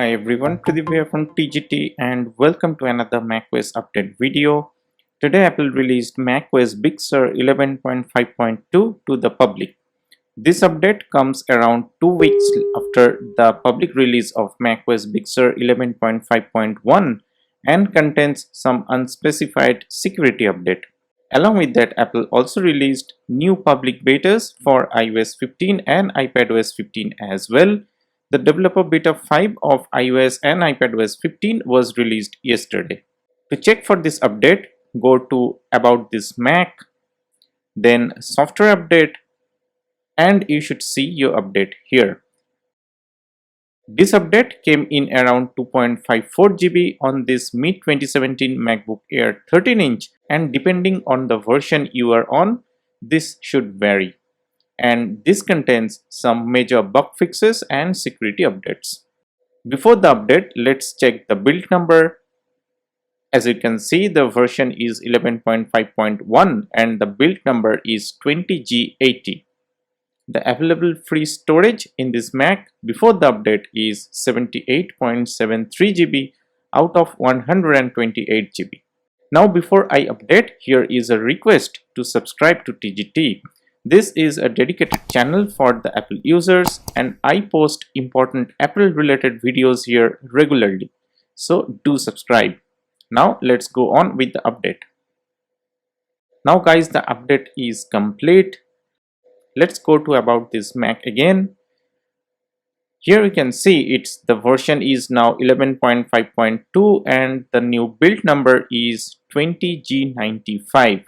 Hi everyone, Tridib here from TGT and welcome to another macOS update video. Today Apple released macOS Big Sur 11.5.2 to the public. This update comes around 2 weeks after the public release of macOS Big Sur 11.5.1 and contains some unspecified security update. Along with that, Apple also released new public betas for iOS 15 and iPadOS 15 as well. The developer beta 5 of iOS and iPadOS 15 was released yesterday. To check for this update, go to About This Mac, then Software Update, and you should see your update here. This update came in around 2.54 GB on this mid-2017 MacBook Air 13-inch, and depending on the version you are on, this should vary. And this contains some major bug fixes and security updates. Before the update, let's check the build number. As you can see, the version is 11.5.1 and the build number is 20G80. The available free storage in this Mac before the update is 78.73 GB out of 128 GB. Now before I update, here is a request to subscribe to TGT. This is a dedicated channel for the Apple users and I post important Apple related videos here regularly. So do subscribe. Now let's go on with the update. Now guys, the update is complete. Let's go to About This Mac again. Here you can see the version is now 11.5.2 and the new build number is 20G95.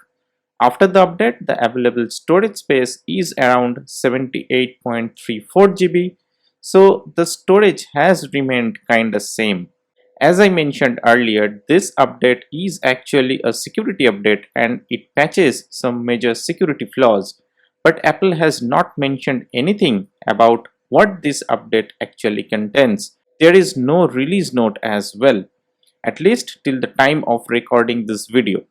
After the update, the available storage space is around 78.34 GB. So the storage has remained kinda same. As I mentioned earlier, this update is actually a security update and it patches some major security flaws. But Apple has not mentioned anything about what this update actually contains. There is no release note as well, at least till the time of recording this video.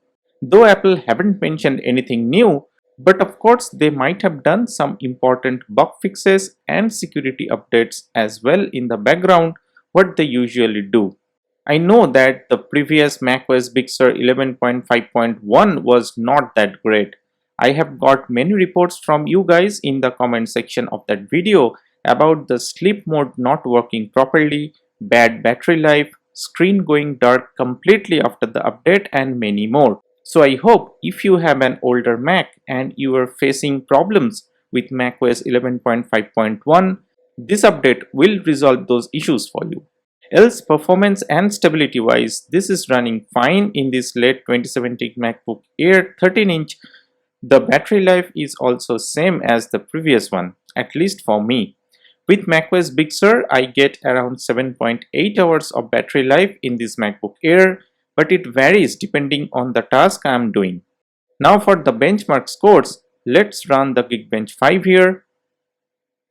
Though Apple haven't mentioned anything new, but of course they might have done some important bug fixes and security updates as well in the background, what they usually do. I know that the previous macOS Big Sur 11.5.1 was not that great. I have got many reports from you guys in the comment section of that video about the sleep mode not working properly, bad battery life, screen going dark completely after the update and many more. So I hope if you have an older Mac and you are facing problems with macOS 11.5.1, this update will resolve those issues for you. Else performance and stability wise, this is running fine in this late 2017 MacBook Air 13-inch. The battery life is also same as the previous one, at least for me. With macOS Big Sur, I get around 7.8 hours of battery life in this MacBook Air, but it varies depending on the task I am doing. Now for the benchmark scores, let's run the Geekbench 5 here.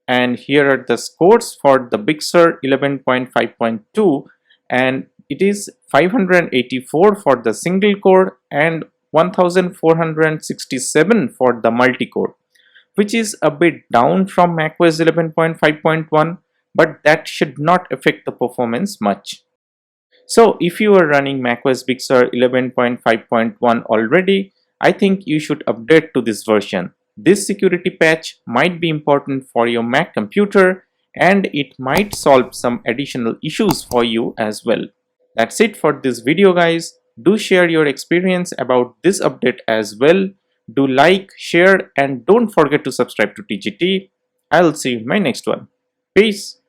And here are the scores for the Big Sur 11.5.2 and it is 584 for the single core and 1467 for the multi-core, which is a bit down from macOS 11.5.1, but that should not affect the performance much. So if you are running macOS Big Sur 11.5.1 already, I think you should update to this version. This security patch might be important for your Mac computer and it might solve some additional issues for you as well. That's it for this video guys. Do share your experience about this update as well. Do like, share and don't forget to subscribe to TGT. I'll see you in my next one. Peace.